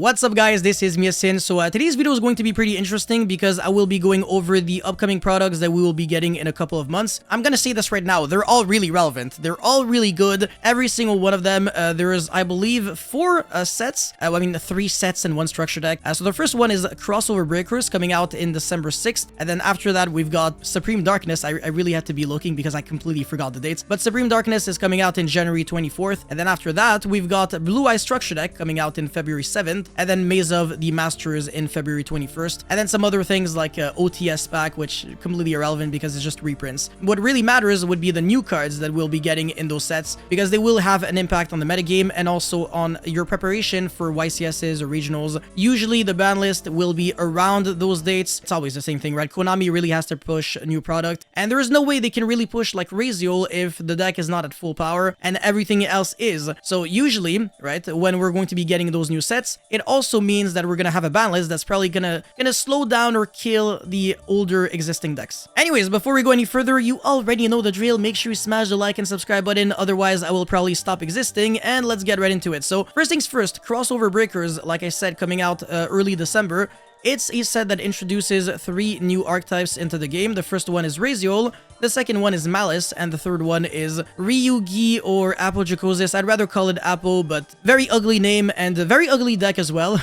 What's up guys, this is Maliss. So today's video is going to be pretty interesting because I will be going over the upcoming products that we will be getting in a couple of months. I'm gonna say this right now, they're all really relevant. They're all really good, every single one of them. There is, I believe, 4 sets. 3 sets and 1 structure deck. So the first one is Crossover Breakers coming out in December 6th. And then after that, we've got Supreme Darkness. I really had to be looking because I completely forgot the dates. But Supreme Darkness is coming out in January 24th. And then after that, we've got Blue Eye Structure Deck coming out in February 7th. And then Maze of the Masters in February 21st. And then some other things like OTS pack, which completely irrelevant because it's just reprints. What really matters would be the new cards that we'll be getting in those sets because they will have an impact on the metagame and also on your preparation for YCSs or regionals. Usually the ban list will be around those dates. It's always the same thing, right? Konami really has to push a new product and there is no way they can really push like Raziel if the deck is not at full power and everything else is. So usually, right, when we're going to be getting those new sets, it also means that we're gonna have a ban list that's probably gonna slow down or kill the older existing decks. Anyways, before we go any further, you already know the drill. Make sure you smash the like and subscribe button, otherwise I will probably stop existing, and let's get right into it. So first things first, Crossover Breakers, like I said, coming out early December. It's a set that introduces 3 new archetypes into the game. The first one is Raziel, the second one is Maliss, and the third one is Ryui or Apogeosis. I'd rather call it Apo, but very ugly name and a very ugly deck as well.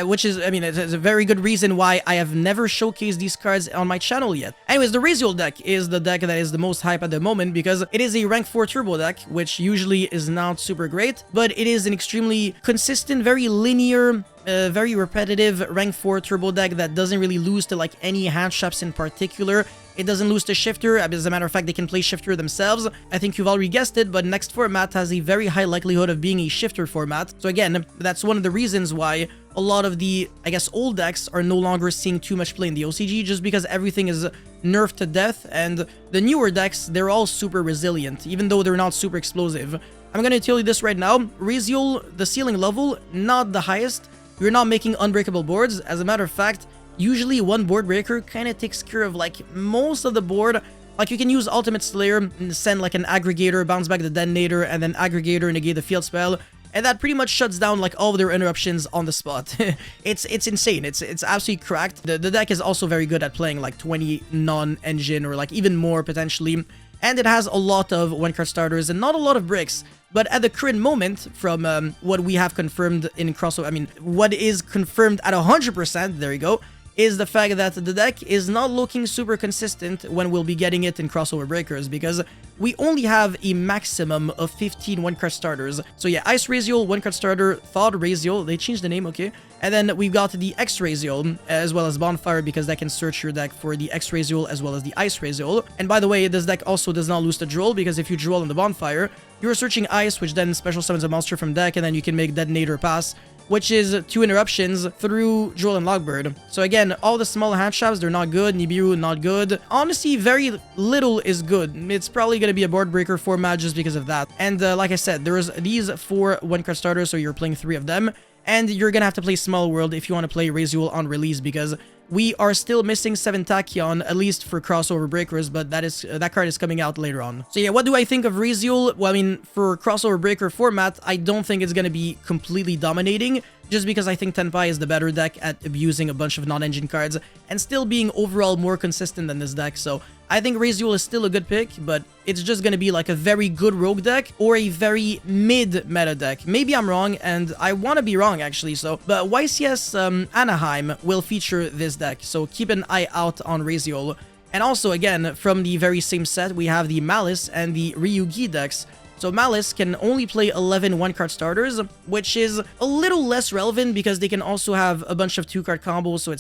Which is, I mean, it's a very good reason why I have never showcased these cards on my channel yet. Anyways, the Raziel deck is the deck that is the most hype at the moment because it is a rank 4 turbo deck, which usually is not super great, but it is an extremely consistent, very linear, very repetitive rank 4 turbo deck that doesn't really lose to like any hand traps in particular. It doesn't lose to Shifter. As a matter of fact, they can play Shifter themselves. I think you've already guessed it, but next format has a very high likelihood of being a Shifter format. So again, that's one of the reasons why a lot of the, I guess, old decks are no longer seeing too much play in the OCG, just because everything is nerfed to death, and the newer decks, they're all super resilient, even though they're not super explosive. I'm gonna tell you this right now, Raziel, the ceiling level, not the highest. You're not making unbreakable boards. As a matter of fact, usually one board breaker kind of takes care of like most of the board. Like you can use Ultimate Slayer and send like an aggregator, bounce back the detonator, and then aggregator negate the field spell, and that pretty much shuts down like all of their interruptions on the spot. It's insane. It's absolutely cracked. The deck is also very good at playing like 20 non-engine or like even more potentially, and it has a lot of 1-card starters and not a lot of bricks. But at the current moment, from what we have confirmed in crossover, what is confirmed at 100%, there you go, is the fact that the deck is not looking super consistent when we'll be getting it in Crossover Breakers, because we only have a maximum of 15 1-card starters. So yeah, Ice Raziel, 1-card starter, Thawed Raziel, they changed the name, okay. And then we've got the X Raziel, as well as Bonfire, because that can search your deck for the X Raziel as well as the Ice Raziel. And by the way, this deck also does not lose to Droll, because if you Droll on the Bonfire, you're searching Ice, which then special summons a monster from deck, and then you can make Detonator pass, which is 2 interruptions through Droll and Logbird. So again, all the small hand traps, they're not good. Nibiru, not good. Honestly, very little is good. It's probably going to be a board breaker format just because of that. And like I said, there's these 4 1-card starters, so you're playing 3 of them. And you're going to have to play Small World if you want to play Raziel on release, because we are still missing 7 Tachyon, at least for Crossover Breakers, but that card is coming out later on. So yeah, what do I think of Raziel? Well, for Crossover Breaker format, I don't think it's going to be completely dominating, just because I think Tenpai is the better deck at abusing a bunch of non-engine cards and still being overall more consistent than this deck. So I think Raziel is still a good pick, but it's just going to be like a very good rogue deck or a very mid-meta deck. Maybe I'm wrong, and I want to be wrong actually. So, but YCS Anaheim will feature this deck, so keep an eye out on Raziel. And also, again, from the very same set, we have the Maliss and the Ryui decks. So Maliss can only play 11 1-card starters, which is a little less relevant because they can also have a bunch of 2-card combos, so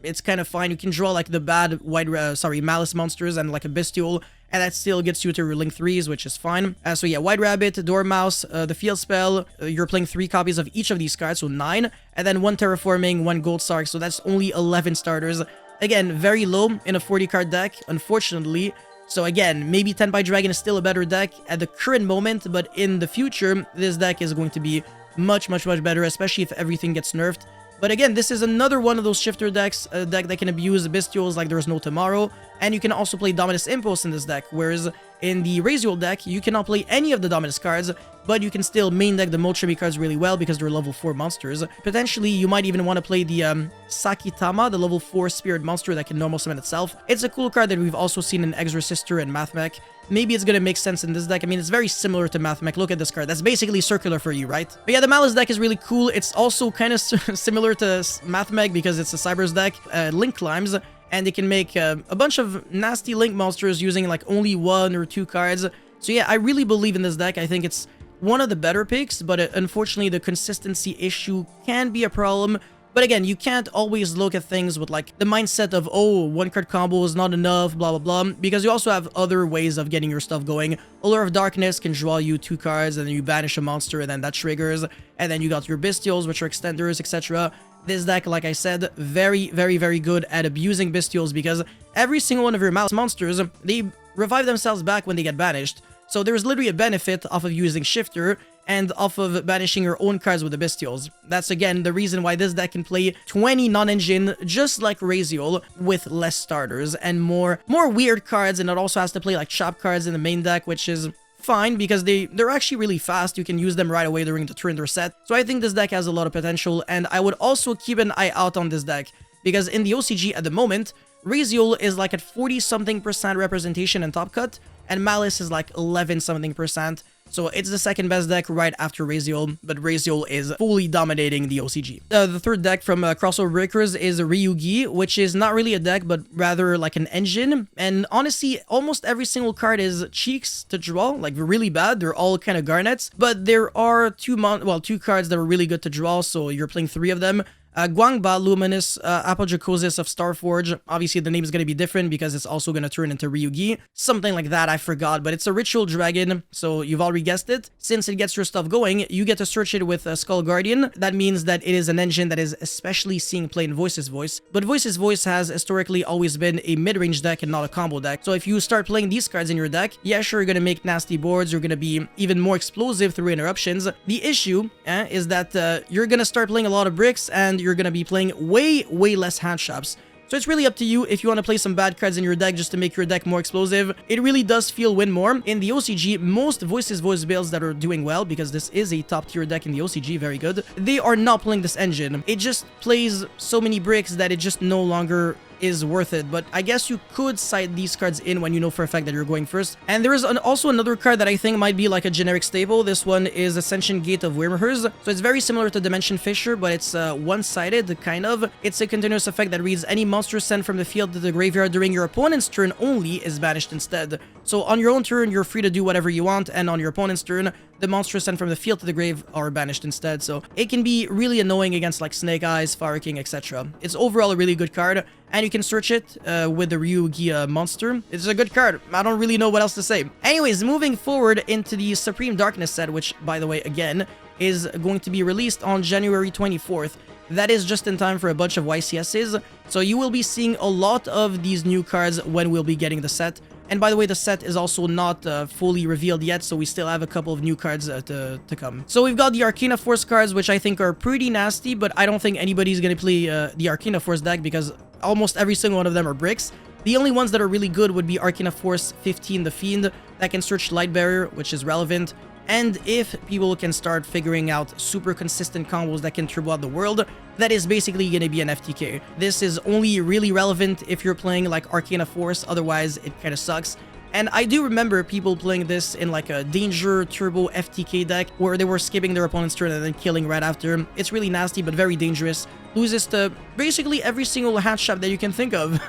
it's kind of fine. You can draw like the bad Maliss monsters and like a Bestial, and that still gets you to your Link 3s, which is fine. So yeah, White Rabbit, Dormouse, the Field Spell, you're playing 3 copies of each of these cards, so 9, and then 1 Terraforming, 1 Gold Sark, so that's only 11 starters. Again, very low in a 40-card deck, unfortunately. So again, maybe Tenpai Dragon is still a better deck at the current moment, but in the future, this deck is going to be much better, especially if everything gets nerfed. But again, this is another one of those Shifter decks, a deck that can abuse Bestials like there's no tomorrow, and you can also play Dominus Impulse in this deck, whereas In the Raziel deck, you cannot play any of the Dominus cards, but you can still main deck the Molchemy cards really well because they're level 4 monsters. Potentially, you might even want to play the Sakitama, the level 4 spirit monster that can normal summon itself. It's a cool card that we've also seen in Exorcister and Mathmech. Maybe it's going to make sense in this deck. I mean, it's very similar to Mathmech. Look at this card. That's basically circular for you, right? But yeah, the Malice deck is really cool. It's also kind of similar to Mathmech because it's a Cybers deck. Link climbs. And they can make a bunch of nasty Link monsters using like only 1 or 2 cards. So yeah, I really believe in this deck. I think it's one of the better picks, but unfortunately the consistency issue can be a problem. But again, you can't always look at things with like the mindset of, oh, 1-card combo is not enough, blah, blah, blah, because you also have other ways of getting your stuff going. Allure of Darkness can draw you 2 cards, and then you banish a monster, and then that triggers, and then you got your Bestials, which are extenders, etc. This deck, like I said, very, very, very good at abusing Bestials because every single one of your Malice monsters, they revive themselves back when they get banished. So there's literally a benefit off of using Shifter and off of banishing your own cards with the Bestials. That's again the reason why this deck can play 20 non-engine just like Raziel with less starters and more weird cards, and it also has to play like chop cards in the main deck, which is fine because they're actually really fast. You can use them right away during the turn they're set. So I think this deck has a lot of potential, and I would also keep an eye out on this deck because in the OCG at the moment, Raziel is like at 40-something% representation and top cut, and Malice is like 11-something%. So it's the second best deck right after Raziel, but Raziel is fully dominating the OCG. The third deck from Crossover Breakers is Ryugi, which is not really a deck, but rather like an engine. And honestly, almost every single card is cheeks to draw, like really bad. They're all kind of garnets, but there are two cards that are really good to draw, so you're playing 3 of them. Guangba, Luminous, Apogeosis of Starforge. Obviously, the name is going to be different because it's also going to turn into Ryugi. Something like that, I forgot, but it's a Ritual Dragon, so you've already guessed it. Since it gets your stuff going, you get to search it with Skull Guardian. That means that it is an engine that is especially seeing play in Voice's Voice. But Voice's Voice has historically always been a mid-range deck and not a combo deck. So if you start playing these cards in your deck, yeah, sure, you're going to make nasty boards. You're going to be even more explosive through interruptions. The issue is that you're going to start playing a lot of bricks, and you're going to be playing way less hand shops. So it's really up to you if you want to play some bad cards in your deck just to make your deck more explosive. It really does feel win more. In the OCG, most Voice's Voice builds that are doing well, because this is a top tier deck in the OCG, very good, they are not playing this engine. It just plays so many bricks that it just no longer is worth it. But I guess you could side these cards in when you know for a fact that you're going first. And there is also another card that I think might be like a generic staple. This one is Ascension Gate of Wyrmhers. So it's very similar to Dimension Fisher, but it's one-sided, kind of. It's a continuous effect that reads, any monster sent from the field to the graveyard during your opponent's turn only is banished instead. So on your own turn, you're free to do whatever you want, and on your opponent's turn, the monsters sent from the field to the grave are banished instead. So it can be really annoying against like Snake Eyes, Fire King, etc. It's overall a really good card, and you can search it with the Ryugi monster. It's a good card. I don't really know what else to say. Anyways, moving forward into the Supreme Darkness set, which, by the way, again, is going to be released on January 24th. That is just in time for a bunch of YCSs, so you will be seeing a lot of these new cards when we'll be getting the set. And by the way, the set is also not fully revealed yet, so we still have a couple of new cards to come. So we've got the Arcana Force cards, which I think are pretty nasty, but I don't think anybody's going to play the Arcana Force deck because almost every single one of them are bricks. The only ones that are really good would be Arcana Force 15, the Fiend, that can search Light Barrier, which is relevant. And if people can start figuring out super consistent combos that can turbo out the world, that is basically going to be an FTK. This is only really relevant if you're playing like Arcana Force, otherwise it kind of sucks. And I do remember people playing this in like a Danger Turbo FTK deck where they were skipping their opponent's turn and then killing right after. It's really nasty but very dangerous. Loses to basically every single hand shop that you can think of.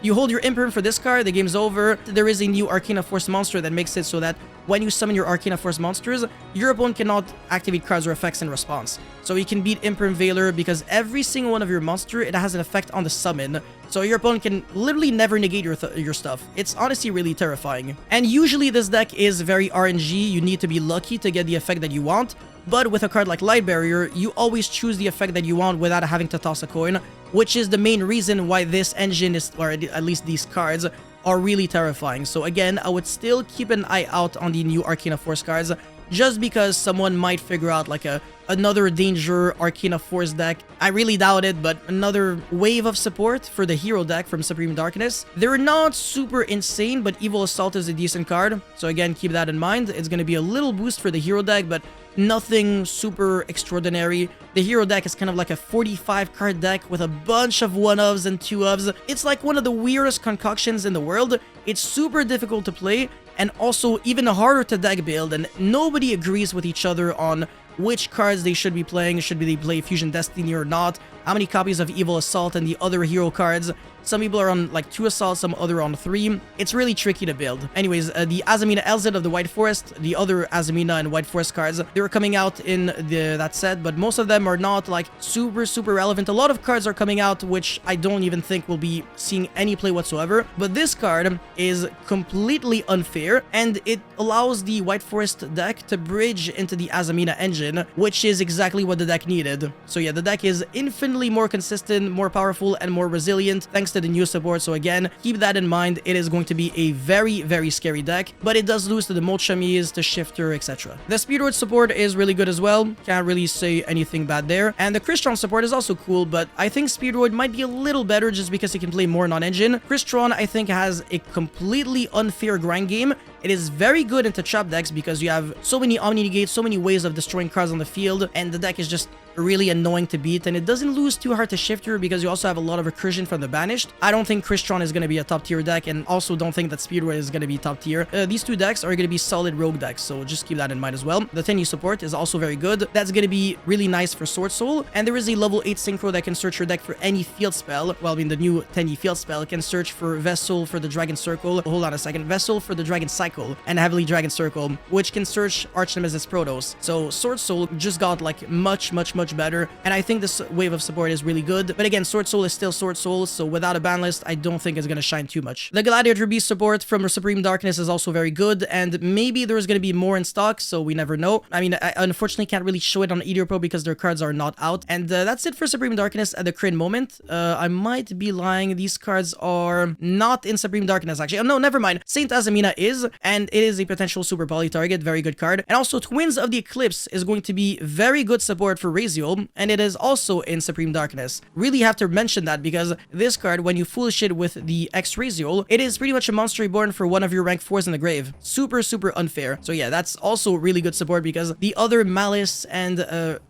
You hold your Imperm for this card, the game's over. There is a new Arcana Force monster that makes it so that when you summon your Arcana Force monsters, your opponent cannot activate cards or effects in response. So you can beat Imperm Veiler because every single one of your monster, it has an effect on the summon. So your opponent can literally never negate your stuff. It's honestly really terrifying. And usually this deck is very RNG. You need to be lucky to get the effect that you want. But with a card like Light Barrier, you always choose the effect that you want without having to toss a coin, which is the main reason why this engine is, or at least these cards, are really terrifying. So again, I would still keep an eye out on the new Arcana Force cards. just because someone might figure out like another Danger Arcana Force deck. I really doubt it, but another wave of support for the hero deck from Supreme Darkness. They're not super insane, but Evil Assault is a decent card, so again, keep that in mind. It's going to be a little boost for the hero deck, but nothing super extraordinary. The hero deck is kind of like a 45 card deck with a bunch of 1-ofs and 2-ofs. It's like one of the weirdest concoctions in the world. It's super difficult to play, and also even harder to deck build, and nobody agrees with each other on which cards they should be playing. Should they play Fusion Destiny or not? How many copies of Evil Assault and the other hero cards? Some people are on like 2 Assault, some other on 3. It's really tricky to build. Anyways, the Azamina LZ of the White Forest, the other Azamina and White Forest cards, they were coming out in that set, but most of them are not like super relevant. A lot of cards are coming out which I don't even think will be seeing any play whatsoever, but this card is completely unfair, and it allows the White Forest deck to bridge into the Azamina engine, which is exactly what the deck needed. So yeah, the deck is infinitely more consistent, more powerful, and more resilient thanks to the new support. So again, keep that in mind. It is going to be a very scary deck, but it does lose to the Molchamis, to Shifter, etc. The Speedroid support is really good as well. Can't really say anything bad there. And the Crystron support is also cool, but I think Speedroid might be a little better just because he can play more non-engine. Crystron, I think, has a completely unfair grind game. It is very good into trap decks because you have so many Omni Negates, so many ways of destroying cards on the field, and the deck is just really annoying to beat, and it doesn't lose too hard to Shifter because you also have a lot of recursion from the Banished. I don't think Crystron is going to be a top tier deck, and also don't think that Speedroid is going to be top tier. These two decks are going to be solid rogue decks, so just keep that in mind as well. The Tenyi support is also very good. That's going to be really nice for Sword Soul, and there is a level 8 synchro that can search your deck for any field spell. Well, I mean, the new Tenyi field spell can search for Vessel for the Dragon Circle. Hold on a second. Vessel for the Dragon Cycle, and Heavily Dragon Circle, which can search Arch Nemesis Protoss. So Sword Soul just got like much better, and I think this wave of support is really good. But again, Sword Soul is still Sword Soul, so without a ban list, I don't think it's going to shine too much. The Gladiator Beast support from Supreme Darkness is also very good, and maybe there's going to be more in stock, so we never know. I mean, I unfortunately can't really show it on EDR Pro because their cards are not out. And that's it for Supreme Darkness at the current moment. I might be lying. These cards are not in Supreme Darkness, actually. Oh, no, never mind. Saint Azamina is, and it is a potential super poly target. Very good card. And also, Twins of the Eclipse is going to be very good support for Raziel, and it is also in Supreme Darkness. Really have to mention that because this card, when you foolish it with the X Raziel, it is pretty much a monster reborn for one of your rank 4s in the grave. Super unfair. So yeah, that's also really good support because the other Malice and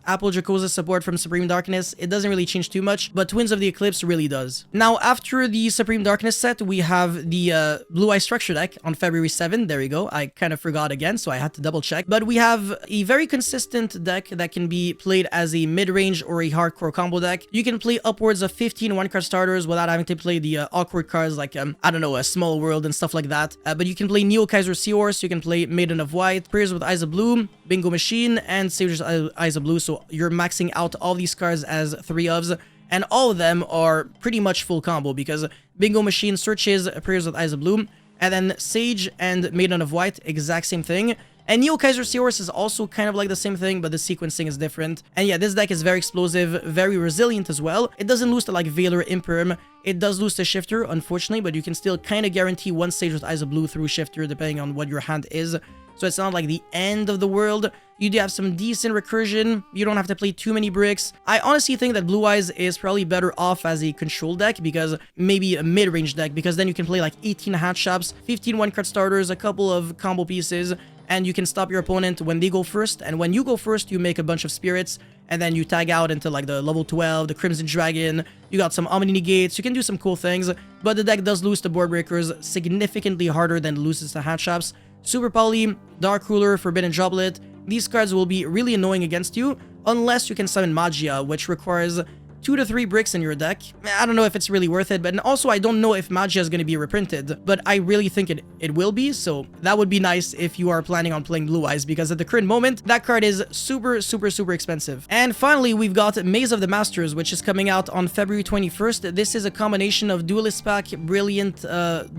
Apple Dracosa support from Supreme Darkness, it doesn't really change too much, but Twins of the Eclipse really does. Now, after the Supreme Darkness set, we have the Blue Eye Structure deck on February 7th. There we go. I kind of forgot again, so I had to double check. But we have a very consistent deck that can be played as a mid-range or a hardcore combo deck. You can play upwards of 15 1-card starters without having to play the awkward cards like, I don't know, a Small World and stuff like that. But you can play Neo Kaiser Seahorse, you can play Maiden of White, Prayers with Eyes of Blue, Bingo Machine, and Savior's Eyes of Blue. So you're maxing out all these cards as 3-ofs. And all of them are pretty much full combo because Bingo Machine searches Prayers with Eyes of Blue, and then Sage and Maiden of White, exact same thing. And Neo Kaiser Seahorse is also kind of like the same thing, but the sequencing is different. And yeah, this deck is very explosive, very resilient as well. It doesn't lose to like Veiler Imperm. It does lose to Shifter, unfortunately, but you can still kind of guarantee one Sage with Eyes of Blue through Shifter, depending on what your hand is. So it's not like the end of the world. You do have some decent recursion. You don't have to play too many bricks. I honestly think that Blue Eyes is probably better off as a control deck, because maybe a mid-range deck, because then you can play like 18 hand shops, 15 1-card starters, a couple of combo pieces, and you can stop your opponent when they go first. And when you go first, you make a bunch of spirits, and then you tag out into like the level 12, the Crimson Dragon. You got some Omni Negates. You can do some cool things, but the deck does lose to Board Breakers significantly harder than it loses to hand shops. Super Poly, Dark Ruler, Forbidden Droplet. These cards will be really annoying against you unless you can summon Magia, which requires 2 to 3 bricks in your deck. I don't know if it's really worth it, but also I don't know if Magia is going to be reprinted, but I really think it will be, so that would be nice if you are planning on playing Blue Eyes, because at the current moment, that card is super expensive. And finally, we've got Maze of the Masters, which is coming out on February 21st. This is a combination of Duelist Pack, Brilliant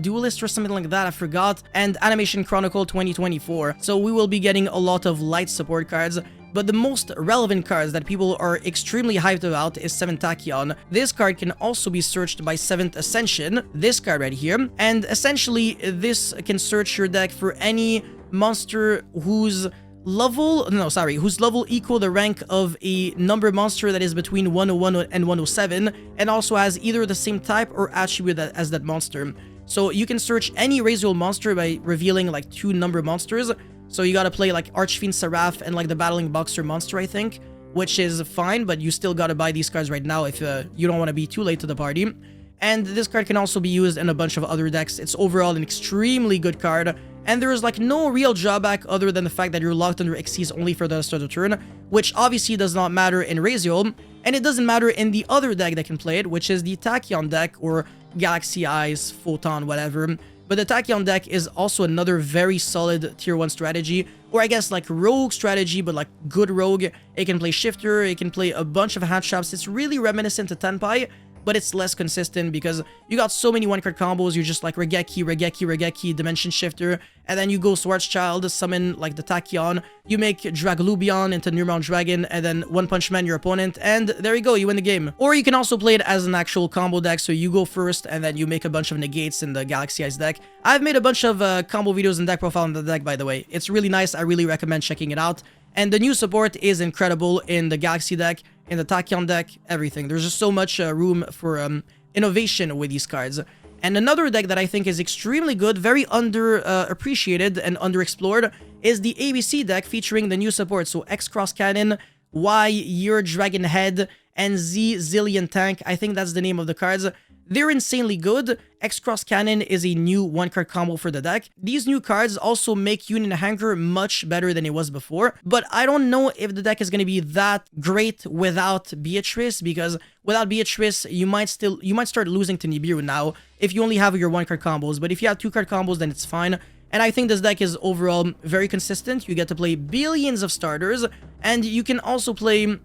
Duelist or something like that, I forgot, and Animation Chronicle 2024. So we will be getting a lot of light support cards. But the most relevant cards that people are extremely hyped about is 7th Tachyon. This card can also be searched by 7th Ascension, this card right here. And essentially, this can search your deck for any monster whose whose level equal the rank of a number monster that is between 101 and 107, and also has either the same type or attribute as that monster. So you can search any Raziel monster by revealing like 2 number monsters. So you gotta play like Archfiend Seraph and like the Battling Boxer monster, I think, which is fine, but you still gotta buy these cards right now if you don't want to be too late to the party. And this card can also be used in a bunch of other decks. It's overall an extremely good card, and there is like no real drawback other than the fact that you're locked under Xyz only for the start of the turn, which obviously does not matter in Raziel, and it doesn't matter in the other deck that can play it, which is the Tachyon deck, or Galaxy Eyes, Photon, whatever. But the Tachyon deck is also another very solid tier 1 strategy, or I guess like rogue strategy, but like good rogue. It can play Shifter, it can play a bunch of hand traps. It's really reminiscent to Tenpai, but it's less consistent because you got so many one-card combos. You just like Regeki, Dimension Shifter, and then you go Schwarzschild, summon like the Tachyon, you make Draglubion into Newmount Dragon, and then one-punch man your opponent, and there you go, you win the game. Or you can also play it as an actual combo deck, so you go first, and then you make a bunch of negates in the Galaxy Eyes deck. I've made a bunch of combo videos and deck profile on the deck, by the way. It's really nice, I really recommend checking it out. And the new support is incredible in the Galaxy deck, in the Tachyon deck, everything. There's just so much room for innovation with these cards. And another deck that I think is extremely good, very underappreciated and underexplored, is the ABC deck featuring the new support. So X Cross Cannon, Y Year Dragon Head, and Z Zillion Tank. I think that's the name of the cards. They're insanely good. X Cross Cannon is a new one-card combo for the deck. These new cards also make Union Hanger much better than it was before, but I don't know if the deck is going to be that great without Beatrice, because without Beatrice, you might start losing to Nibiru now if you only have your one-card combos, but if you have 2-card combos, then it's fine. And I think this deck is overall very consistent. You get to play billions of starters, and you can also play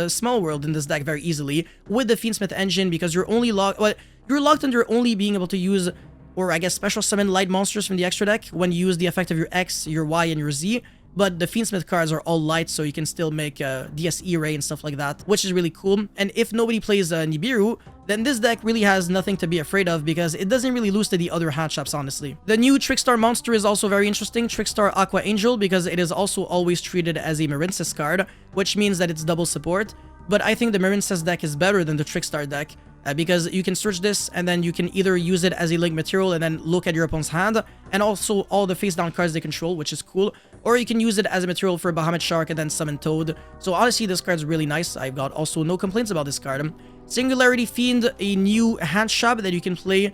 Small World in this deck very easily with the Fiendsmith engine, because you're locked under only being able to use, or I guess special summon light monsters from the extra deck when you use the effect of your X, your Y, and your Z. But the Fiendsmith cards are all light, so you can still make DSE Ray and stuff like that, which is really cool. And if nobody plays Nibiru, then this deck really has nothing to be afraid of, because it doesn't really lose to the other hand traps, honestly. The new Trickstar monster is also very interesting, Trickstar Aqua Angel, because it is also always treated as a Marincess card, which means that it's double support. But I think the Marincess deck is better than the Trickstar deck, because you can search this, and then you can either use it as a link material and then look at your opponent's hand, and also all the face-down cards they control, which is cool. Or you can use it as a material for Bahamut Shark and then summon Toad. So honestly, this card's really nice. I've got also no complaints about this card. Singularity Fiend, a new hand shop that you can play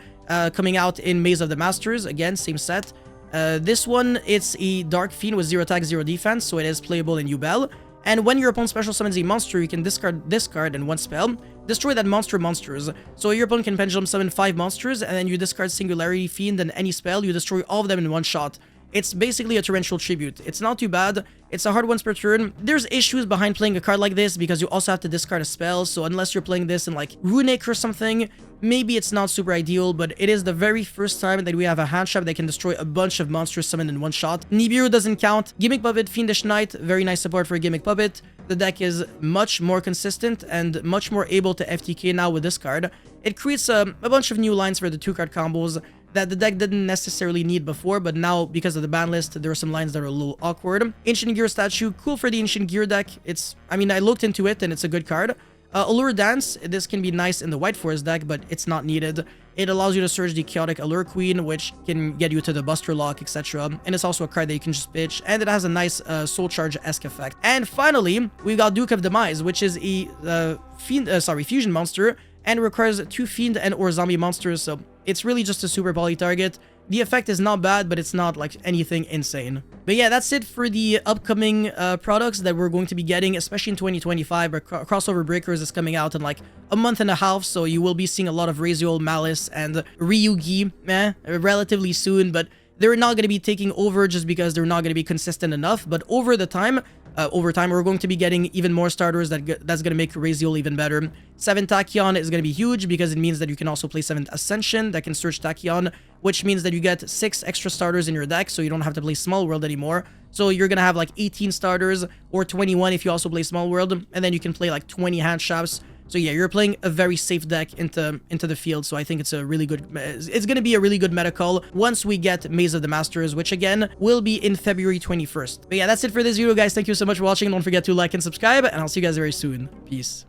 coming out in Maze of the Masters. Again, same set. This one, it's a Dark Fiend with 0 attack, 0 defense, so it is playable in Ubel. And when your opponent special summons a monster, you can discard this card and one spell, destroy that monsters. So your opponent can pendulum summon 5 monsters, and then you discard Singularity Fiend and any spell, you destroy all of them in one shot. It's basically a torrential tribute. It's not too bad. It's a hard once per turn. There's issues behind playing a card like this because you also have to discard a spell, so unless you're playing this in like Runic or something, maybe it's not super ideal, but it is the very first time that we have a hand trap that can destroy a bunch of monsters summoned in one shot. Nibiru doesn't count. Gimmick Puppet, Fiendish Knight, very nice support for a Gimmick Puppet. The deck is much more consistent and much more able to FTK now with this card. It creates a bunch of new lines for the 2-card combos that the deck didn't necessarily need before, but now, because of the ban list, there are some lines that are a little awkward. Ancient Gear Statue, cool for the Ancient Gear deck. I looked into it and it's a good card. Allure Dance, this can be nice in the White Forest deck, but it's not needed. It allows you to search the Chaotic Allure Queen, which can get you to the Buster Lock, etc. And it's also a card that you can just pitch, and it has a nice Soul Charge-esque effect. And finally, we've got Duke of Demise, which is a fusion monster, and requires 2 Fiend and or Zombie monsters, so it's really just a super poly target. The effect is not bad, but it's not like anything insane. But yeah, that's it for the upcoming products that we're going to be getting, especially in 2025. Crossover Breakers is coming out in like a month and a half, so you will be seeing a lot of Raziel, Maliss, and Ryugi relatively soon, but they're not going to be taking over just because they're not going to be consistent enough. But over time, we're going to be getting even more starters that's going to make Raziel even better. 7 Tachyon is going to be huge because it means that you can also play 7 Ascension that can search Tachyon, which means that you get 6 extra starters in your deck, so you don't have to play Small World anymore. So you're going to have like 18 starters, or 21 if you also play Small World, and then you can play like 20 hand traps, So yeah, you're playing a very safe deck into the field. So I think it's a really good, it's going to be a really good meta call once we get Maze of the Masters, which again will be in February 21st. But yeah, that's it for this video, guys. Thank you so much for watching. Don't forget to like and subscribe, and I'll see you guys very soon. Peace.